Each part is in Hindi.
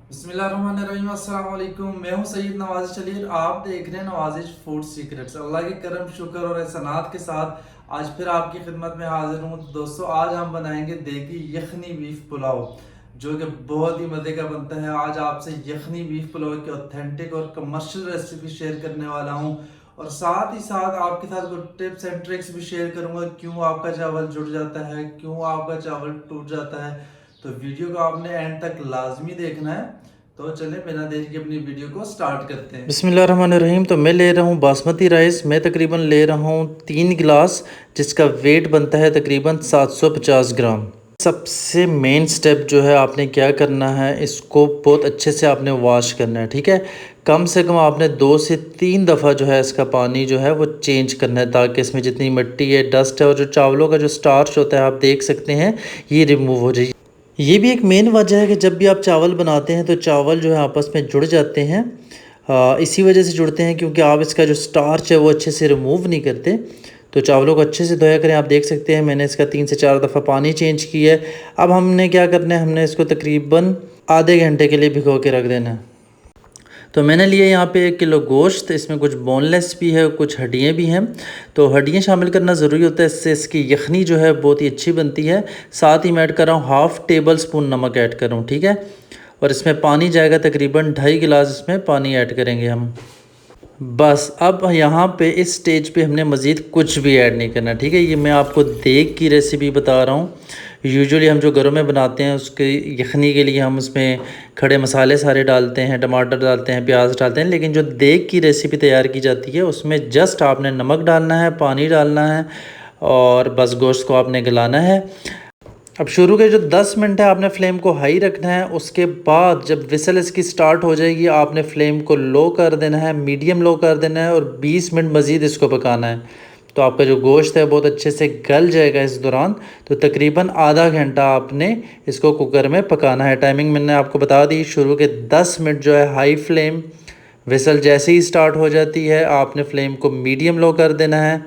बिस्मिल्लाहिर्रहमानिर्रहीम, अस्सलाम वालेकुम। मैं हूं सैयद नवाज़ चलीर। आप देख रहे हैं नवाज़िश फूड सीक्रेट्स। अल्लाह के करम शुक्र और एहसानात के साथ आज फिर आपकी खिदमत में हाजिर हूं। तो दोस्तों, आज हम बनाएंगे देगी यखनी बीफ पुलाव, जो कि बहुत ही मज़े का बनता है। आज आपसे यखनी बीफ पुलाव की ऑथेंटिक और कमर्शियल रेसिपी शेयर करने वाला हूं, और साथ ही साथ आपके साथ कुछ टिप्स एंड ट्रिक्स भी शेयर करूंगा, क्यों आपका चावल जुड़ जाता है, क्यों आपका चावल टूट जाता है। तो वीडियो को आपने एंड तक लाजमी देखना है। तो चलें बिना देरी के अपनी वीडियो को स्टार्ट करते हैं। बिस्मिल्लाहिर्रहमानिर्रहीम। तो मैं ले रहा हूँ बासमती राइस। मैं तकरीबन ले रहा हूँ 3 गिलास, जिसका वेट बनता है तकरीबन 750 ग्राम। सबसे मेन स्टेप जो है, आपने क्या करना है, इसको बहुत अच्छे से आपने वॉश करना है। ठीक है, कम से कम आपने 2 से 3 दफ़ा जो है इसका पानी जो है वो चेंज करना है, ताकि इसमें जितनी मिट्टी है, डस्ट है और जो चावलों का जो स्टार्च होता है, आप देख सकते हैं, ये रिमूव हो जाए। ये भी एक मेन वजह है कि जब भी आप चावल बनाते हैं तो चावल जो है आपस में जुड़ जाते हैं। इसी वजह से जुड़ते हैं क्योंकि आप इसका जो स्टार्च है वो अच्छे से रिमूव नहीं करते। तो चावलों को अच्छे से धोया करें। आप देख सकते हैं मैंने इसका 3 से 4 दफ़ा पानी चेंज किया है। अब हमने क्या करना है, हमने इसको तकरीबन आधे घंटे के लिए भिगो के रख देना है। तो मैंने लिया यहाँ पे 1 किलो गोश्त। इसमें कुछ बोनलेस भी है, कुछ हड्डियाँ भी हैं। तो हड्डियाँ शामिल करना ज़रूरी होता है, इससे इसकी यखनी जो है बहुत ही अच्छी बनती है। साथ ही मैं ऐड कर रहा हूँ हाफ़ टेबल स्पून नमक ऐड कर रहा हूँ। ठीक है, और इसमें पानी जाएगा तकरीबन 2.5 गिलास, इसमें पानी ऐड करेंगे हम। बस अब यहाँ पे इस स्टेज पे हमने मज़ीद कुछ भी ऐड नहीं करना। ठीक है, ये मैं आपको देग की रेसिपी बता रहा हूँ। यूजुअली हम जो घरों में बनाते हैं उसके यखनी के लिए हम उसमें खड़े मसाले सारे डालते हैं, टमाटर डालते हैं, प्याज डालते हैं। लेकिन जो देग की रेसिपी तैयार की जाती है उसमें जस्ट आपने नमक डालना है, पानी डालना है और बस गोश्त को आपने गलाना है। अब शुरू के जो 10 मिनट है आपने फ्लेम को हाई रखना है। उसके बाद जब विसल इसकी स्टार्ट हो जाएगी, आपने फ्लेम को लो कर देना है, मीडियम लो कर देना है, और 20 मिनट मज़ीद इसको पकाना है। तो आपका जो गोश्त है बहुत अच्छे से गल जाएगा इस दौरान। तो तकरीबन आधा घंटा आपने इसको कुकर में पकाना है। टाइमिंग मैंने आपको बता दी। शुरू के 10 मिनट जो है हाई फ्लेम, विसल जैसे ही स्टार्ट हो जाती है आपने फ्लेम को मीडियम लो कर देना है,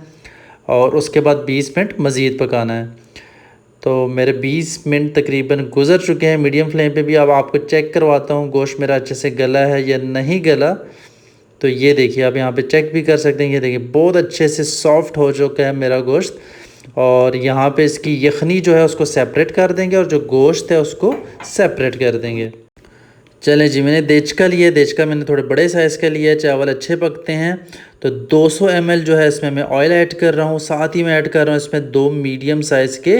और उसके बाद 20 मिनट मज़ीद पकाना है। तो मेरे 20 मिनट तकरीबन गुज़र चुके हैं मीडियम फ्लेम पे भी। अब आपको चेक करवाता हूँ गोश्त मेरा अच्छे से गला है या नहीं गला। तो ये देखिए, आप यहाँ पे चेक भी कर सकते हैं। ये देखिए बहुत अच्छे से सॉफ़्ट हो चुका है मेरा गोश्त। और यहाँ पे इसकी यखनी जो है उसको सेपरेट कर देंगे, और जो गोश्त है उसको सेपरेट कर देंगे। चलें जी, मैंने देचका लिया है। देचका मैंने थोड़े बड़े साइज़ का लिया है, चावल अच्छे पकते हैं। तो 200 ml जो है इसमें मैं ऑयल ऐड कर रहा हूँ। साथ ही मैं ऐड कर रहा हूँ इसमें 2 मीडियम साइज़ के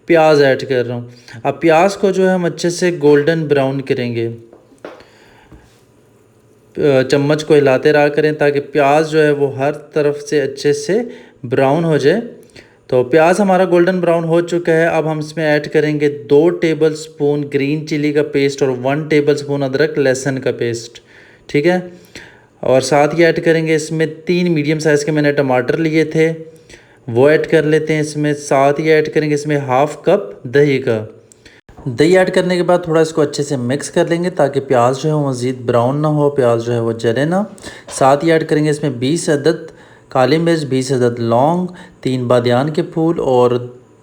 प्याज ऐड कर रहा हूँ। अब प्याज को जो है हम अच्छे से गोल्डन ब्राउन करेंगे। चम्मच को हिलाते रहा करें ताकि प्याज जो है वो हर तरफ से अच्छे से ब्राउन हो जाए। तो प्याज हमारा गोल्डन ब्राउन हो चुका है। अब हम इसमें ऐड करेंगे 2 टेबल स्पून ग्रीन चिली का पेस्ट और 1 टेबल स्पून अदरक लहसुन का पेस्ट। ठीक है, और साथ ही ऐड करेंगे इसमें 3 मीडियम साइज़ के मैंने टमाटर लिए थे, वो ऐड कर लेते हैं इसमें। साथ ही ऐड करेंगे इसमें हाफ़ कप दही का। दही ऐड करने के बाद थोड़ा इसको अच्छे से मिक्स कर लेंगे ताकि प्याज जो है वो मज़ीद ब्राउन ना हो, प्याज जो है वो जले ना। साथ ही ऐड करेंगे इसमें 20 अदद काली मिर्च, 20 अदद लौंग, 3 बादियान के फूल और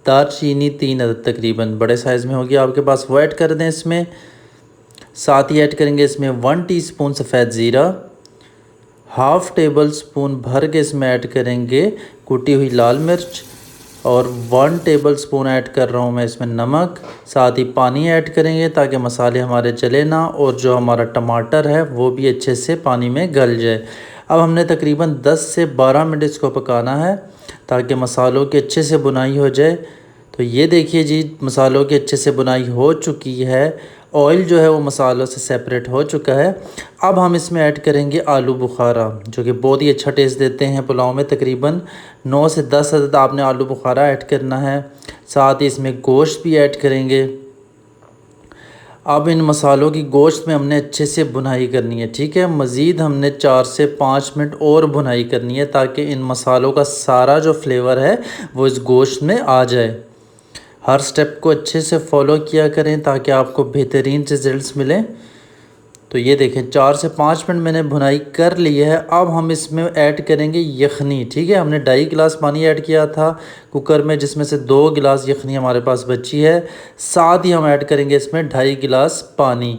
दालचीनी 3 अदद तकरीबन बड़े साइज़ में होगी आपके पास, वो ऐड कर दें इसमें। साथ ही ऐड करेंगे इसमें 1 टीस्पून सफ़ेद ज़ीरा, हाफ़ टेबल स्पून भर के इसमें ऐड करेंगे कुटी हुई लाल मिर्च, और 1 टेबल स्पून ऐड कर रहा हूँ मैं इसमें नमक। साथ ही पानी ऐड करेंगे ताकि मसाले हमारे जले ना, और जो हमारा टमाटर है वो भी अच्छे से पानी में गल जाए। अब हमने तकरीबन 10 से 12 मिनट इसको पकाना है ताकि मसालों की अच्छे से बुनाई हो जाए। तो ये देखिए जी, मसालों की अच्छे से बुनाई हो चुकी है। ऑयल जो है वो मसालों से सेपरेट हो चुका है। अब हम इसमें ऐड करेंगे आलू बुखारा, जो कि बहुत ही अच्छा टेस्ट देते हैं पुलाव में। तकरीबन 9 से 10 अदद आपने आलू बुखारा ऐड करना है। साथ ही इसमें गोश्त भी ऐड करेंगे। अब इन मसालों की गोश्त में हमने अच्छे से भुनाई करनी है। ठीक है, मज़ीद हमने 4 से 5 मिनट और भुनाई करनी है ताकि इन मसालों का सारा जो फ्लेवर है वो इस गोश्त में आ जाए। हर स्टेप को अच्छे से फॉलो किया करें ताकि आपको बेहतरीन रिजल्ट्स मिलें। तो ये देखें 4 से 5 मिनट मैंने भुनाई कर ली है। अब हम इसमें ऐड करेंगे यखनी। ठीक है, हमने 2.5 गिलास पानी ऐड किया था कुकर में, जिसमें से 2 गिलास यखनी हमारे पास बची है। साथ ही हम ऐड करेंगे इसमें 2.5 गिलास पानी।